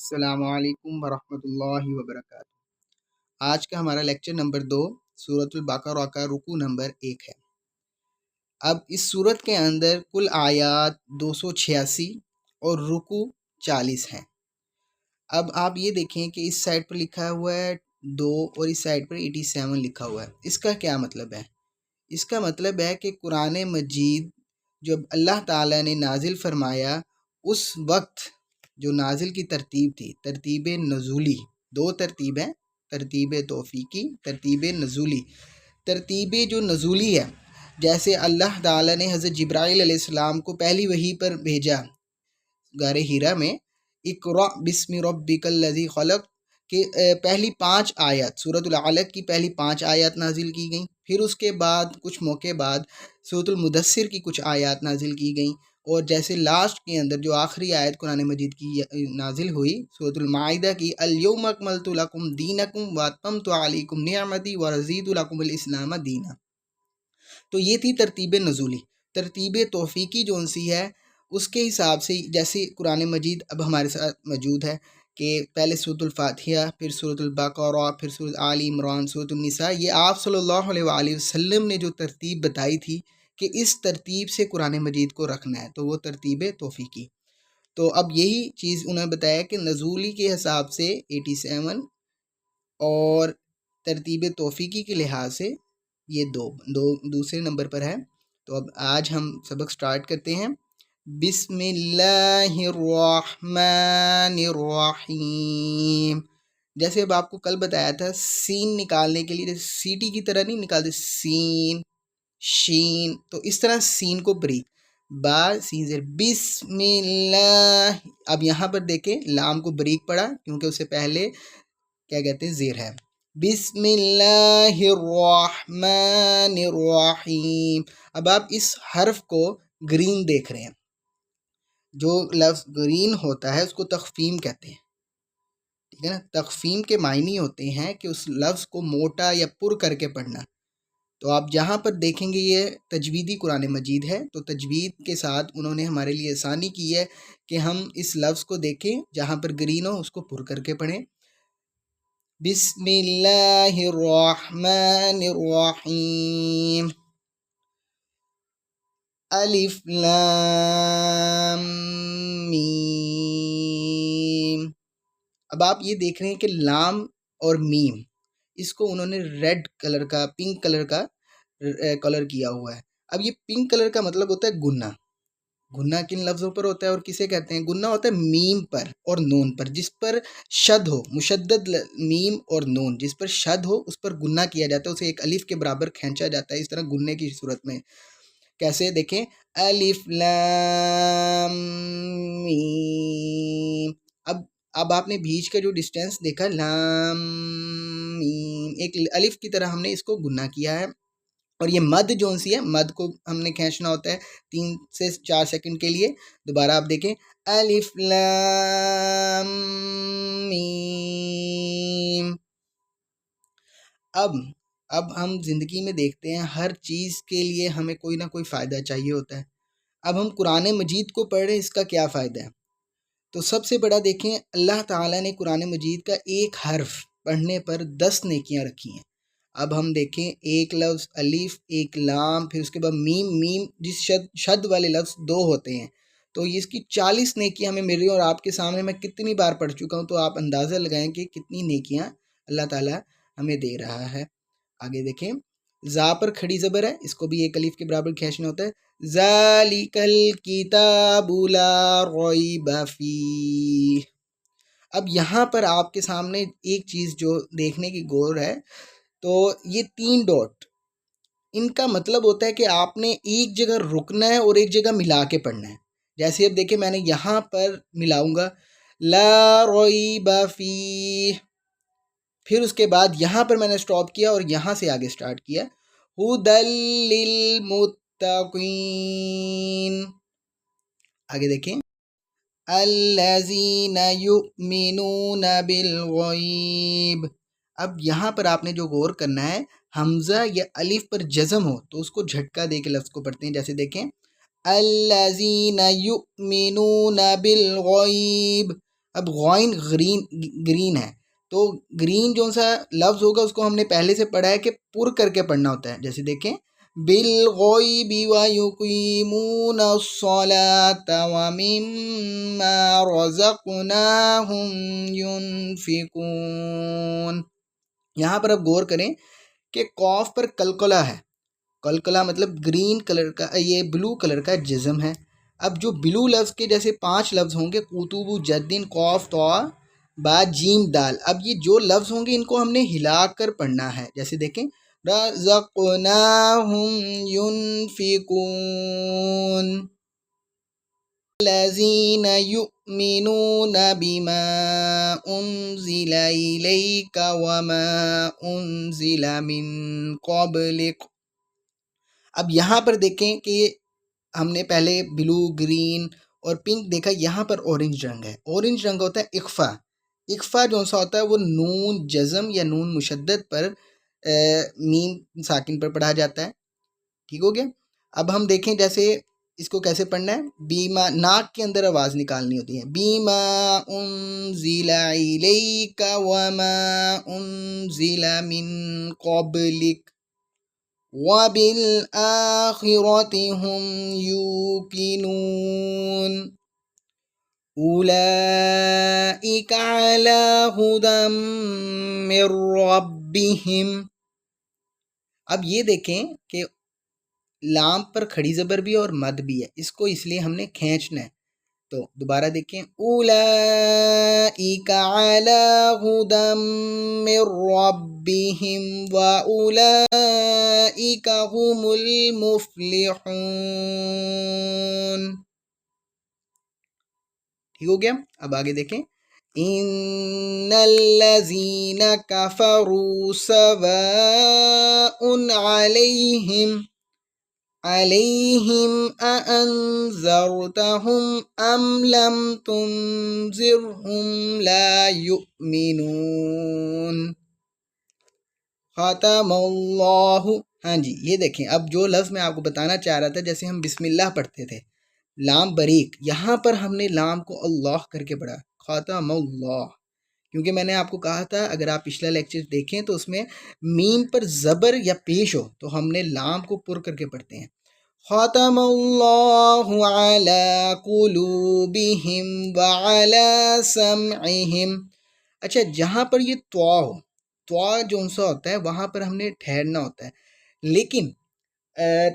السلام علیکم ورحمۃ اللہ وبرکاتہ۔ آج کا ہمارا لیکچر نمبر 2 سورۃ البقرہ کا رکوع نمبر 1 ہے۔ اب اس سورت کے اندر کل آیات 286 اور رکوع 40 ہیں۔ اب آپ یہ دیکھیں کہ اس سائڈ پر لکھا ہوا ہے 2 اور اس سائڈ پر 87 لکھا ہوا ہے۔ اس کا کیا مطلب ہے؟ اس کا مطلب ہے کہ قرآن مجید جب اللہ تعالیٰ نے نازل فرمایا اس وقت جو نازل کی ترتیب تھی، ترتیب نزولی، 2 ترتیبیں، ترتیب توفیقی، ترتیب نزولی۔ ترتیب جو نزولی ہے، جیسے اللہ تعالیٰ نے حضرت جبرائیل علیہ السلام کو پہلی وحی پر بھیجا غار حرا میں، اقرأ بسم ربک الذی خلق، کہ پہلی 5 آیات سورۃ العلق کی پہلی 5 آیات نازل کی گئیں، پھر اس کے بعد کچھ موقع بعد سورۃ المدثر کی کچھ آیات نازل کی گئیں، اور جیسے لاسٹ کے اندر جو آخری آیت قرآن مجید کی نازل ہوئی سورۃ المائدہ کی، الیوم اکملت لکم دینکم واتممت علیکم نعمتی ورضیت لکم الاسلام دینا۔ تو یہ تھی ترتیب نزولی۔ ترتیب توفیقی جو سی ہے اس کے حساب سے، جیسے قرآن مجید اب ہمارے ساتھ موجود ہے کہ پہلے سورۃ الفاتحہ، پھر سورۃ البقرہ، پھر سورۃ آل عمران، سورۃ النساء، یہ آپ صلی اللہ علیہ وآلہ وسلم نے جو ترتیب بتائی تھی کہ اس ترتیب سے قرآن مجید کو رکھنا ہے، تو وہ ترتیب توفیقی۔ تو اب یہی چیز انہوں نے بتایا کہ نزولی کے حساب سے 87 اور ترتیب توفیقی کے لحاظ سے یہ دوسرے نمبر پر ہے۔ تو اب آج ہم سبق سٹارٹ کرتے ہیں۔ بسم اللہ الرحمن الرحیم۔ جیسے اب آپ کو کل بتایا تھا سین نکالنے کے لیے سی ٹی کی طرح نہیں نکالتے، سین شین، تو اس طرح سین کو بریک، با سیزر، بسم اللہ۔ اب یہاں پر دیکھیں لام کو بریک پڑا کیونکہ اس سے پہلے کیا کہتے ہیں زیر ہے۔ بسم اللہ الرحمن الرحیم۔ اب آپ اس حرف کو گرین دیکھ رہے ہیں، جو لفظ گرین ہوتا ہے اس کو تخفیم کہتے ہیں، ٹھیک ہے نا۔ تخفیم کے معنی ہوتے ہیں کہ اس لفظ کو موٹا یا پر کر کے پڑھنا۔ تو آپ جہاں پر دیکھیں گے یہ تجویدی قرآن مجید ہے، تو تجوید کے ساتھ انہوں نے ہمارے لیے آسانی کی ہے کہ ہم اس لفظ کو دیکھیں جہاں پر گرین ہو اس کو پر کر کے پڑھیں۔ بسم اللہ الرحمن الرحیم، الف لام میم۔ اب آپ یہ دیکھ رہے ہیں کہ لام اور میم، اس کو انہوں نے ریڈ کلر کا، پنک کلر کا کلر کیا ہوا ہے۔ اب یہ پنک کلر کا مطلب ہوتا ہے گنہ۔ گنہ کن لفظوں پر ہوتا ہے اور کسے کہتے ہیں؟ گنہ ہوتا ہے میم پر اور نون پر، جس پر شد ہو، مشدد میم اور نون جس پر شد ہو اس پر گنہ کیا جاتا ہے، اسے ایک الف کے برابر کھینچا جاتا ہے، اس طرح گننے کی صورت میں۔ کیسے دیکھیں، الف لام میم۔ اب آپ نے بیچ کا جو ڈسٹینس دیکھا، لام میم، ایک الف کی طرح ہم نے اس کو گنہ کیا ہے۔ اور یہ مد جو سی ہے، مد کو ہم نے کھینچنا ہوتا ہے 3 سے 4 سیکنڈ کے لیے۔ دوبارہ آپ دیکھیں، الف لام میم۔ اب ہم زندگی میں دیکھتے ہیں ہر چیز کے لیے ہمیں کوئی نہ کوئی فائدہ چاہیے ہوتا ہے۔ اب ہم قرآن مجید کو پڑھ رہے ہیں، اس کا کیا فائدہ ہے؟ تو سب سے بڑا دیکھیں، اللہ تعالیٰ نے قرآن مجید کا ایک حرف پڑھنے پر 10 نیکیاں رکھی ہیں۔ اب ہم دیکھیں، ایک لفظ الف، ایک لام، پھر اس کے بعد میم، میم جس شد والے لفظ 2 ہوتے ہیں، تو اس کی 40 نیکیاں ہمیں مل رہی ہیں، اور آپ کے سامنے میں کتنی بار پڑھ چکا ہوں، تو آپ اندازہ لگائیں کہ کتنی نیکیاں اللہ تعالیٰ ہمیں دے رہا ہے۔ آگے دیکھیں، زا پر کھڑی زبر ہے، اس کو بھی ایک الف کے برابر کھینچنا ہوتا ہے، ذالک الکتاب لا ریب فیہ۔ اب یہاں پر آپ کے سامنے ایک چیز جو دیکھنے کی غور ہے، تو یہ 3 ڈاٹ، ان کا مطلب ہوتا ہے کہ آپ نے ایک جگہ رکنا ہے اور ایک جگہ ملا کے پڑھنا ہے۔ جیسے اب دیکھیں، میں نے یہاں پر ملاؤں گا، لا ریب فیہ، پھر اس کے بعد یہاں پر میں نے سٹاپ کیا اور یہاں سے آگے سٹارٹ کیا، ھدی للمتقین۔ آگے دیکھیں، الذین یؤمنون بالغیب۔ اب یہاں پر آپ نے جو غور کرنا ہے، حمزہ یا الف پر جزم ہو تو اس کو جھٹکا دے کے لفظ کو پڑھتے ہیں۔ جیسے دیکھیں، الذین یؤمنون بالغیب۔ اب غائن گرین ہے، تو گرین جو سا لفظ ہوگا اس کو ہم نے پہلے سے پڑھا ہے کہ پر کر کے پڑھنا ہوتا ہے. جیسے دیکھیں بالغیب ویقیمون الصلاة ومما رزقناہم ينفقون. یہاں پر اب غور کریں کہ قاف پر قلقلہ ہے. قلقلہ مطلب گرین کلر کا، یہ بلو کلر کا جزم ہے. اب جو بلو لفظ کے جیسے 5 لفظ ہوں گے، قطب جدین قاف طا با جیم دال، اب یہ جو لفظ ہوں گے ان کو ہم نے ہلا کر پڑھنا ہے. جیسے دیکھیں رزقناہم ينفقون الذین یؤمنون بما انزل الیک وما انزل من قبلک. اب یہاں پر دیکھیں کہ ہم نے پہلے بلو، گرین اور پنک دیکھا، یہاں پر اورنج رنگ ہے. اورنج رنگ ہوتا ہے اخفا. اخفا جو سا ہوتا ہے وہ نون جزم یا نون مشدد پر میم ساکن پر پڑھا جاتا ہے. ٹھیک ہو گیا. اب ہم دیکھیں جیسے اس کو کیسے پڑھنا ہے. بیما، ناک کے اندر آواز نکالنی ہوتی ہے. بیما انزل الیک وما انزل من قبلک وبالآخرة هم يوقنون أولئك على هدى من ربهم. اب یہ دیکھیں کہ لام پر کھڑی زبر بھی اور مد بھی ہے، اس کو اس لیے ہم نے کھینچنا ہے. تو دوبارہ دیکھیں اولئک علی ہدی من ربہم واولئک هم المفلحون. ٹھیک ہو گیا. اب آگے دیکھیں ان الذین کفروا سواء علیہم اانذرتہم ام لم تنذرہم لا یؤمنون. ختم اللہ. ہاں جی، یہ دیکھیں اب جو لفظ میں آپ کو بتانا چاہ رہا تھا، جیسے ہم بسم اللہ پڑھتے تھے، لام بریک، یہاں پر ہم نے لام کو اللہ کر کے پڑھا، ختم اللہ. کیونکہ میں نے آپ کو کہا تھا اگر آپ پچھلا لیکچر دیکھیں تو اس میں میم پر زبر یا پیش ہو تو ہم نے لام کو پر کر کے پڑھتے ہیں. ختم اللہ علی قلوبہم وعلی سمعہم. اچھا، جہاں پر یہ طوا ہو، طوا جو سا ہوتا ہے وہاں پر ہم نے ٹھہرنا ہوتا ہے، لیکن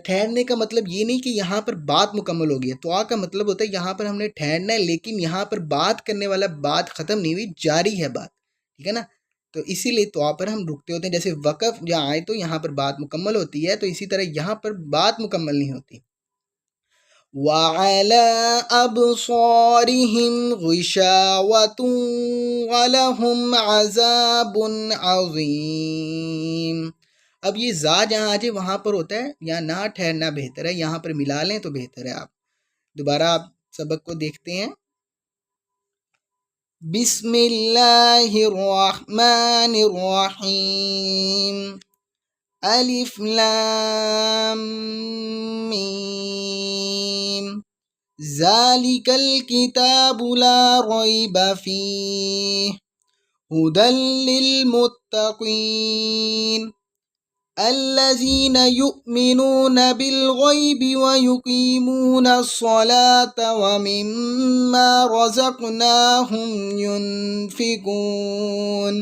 ٹھہرنے کا مطلب یہ نہیں کہ یہاں پر بات مکمل ہو گئی ہے. طوا کا مطلب ہوتا ہے یہاں پر ہم نے ٹھہرنا ہے، لیکن یہاں پر بات کرنے والا بات ختم نہیں ہوئی، جاری ہے بات. ٹھیک ہے نا. تو اسی لیے طوا پر ہم رکتے ہوتے ہیں. جیسے وقف جہاں آئے تو یہاں پر بات مکمل ہوتی ہے، تو اسی طرح یہاں پر بات مکمل نہیں ہوتی. وَعَلَىٰ أَبْصَارِهِمْ غِشَاوَةٌ وَلَهُمْ عَذَابٌ عَظِيمٌ. اب یہ زا جہاں آ جائے وہاں پر ہوتا ہے یا نہ ٹھہرنا بہتر ہے، یہاں پر ملا لیں تو بہتر ہے. آپ دوبارہ آپ سبق کو دیکھتے ہیں. بسم اللہ الرحمن الرحیم. الف لام میم. ذالک الکتاب لا ریب فیہ ہدی للمتقین الذین یؤمنون بالغیب ویقیمون الصلاة ومما رزقناہم ینفقون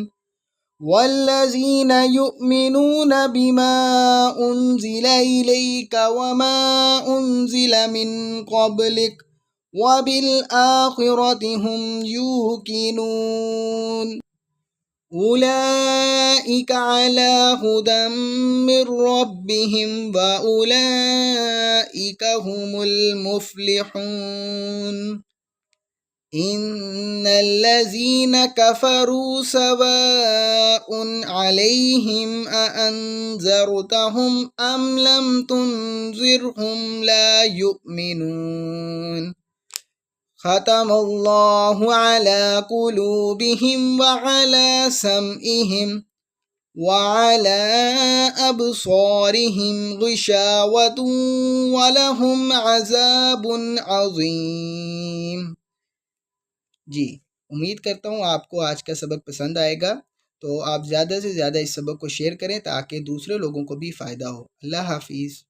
والذین یؤمنون بما انزل الیک وما انزل من قبلک وبالآخرة هم یوقنون أولئك على هدى من ربهم وأولئك هم المفلحون. إن الذين كفروا سواء عليهم أأنذرتهم أم لم تنذرهم لا يؤمنون. ختم اللہ علی قلوبہم وعلی سمعہم وعلی ابصارہم غشاوۃ ولہم عذاب عظیم. جی امید کرتا ہوں آپ کو آج کا سبق پسند آئے گا، تو آپ زیادہ سے زیادہ اس سبق کو شیئر کریں تاکہ دوسرے لوگوں کو بھی فائدہ ہو۔ اللہ حافظ۔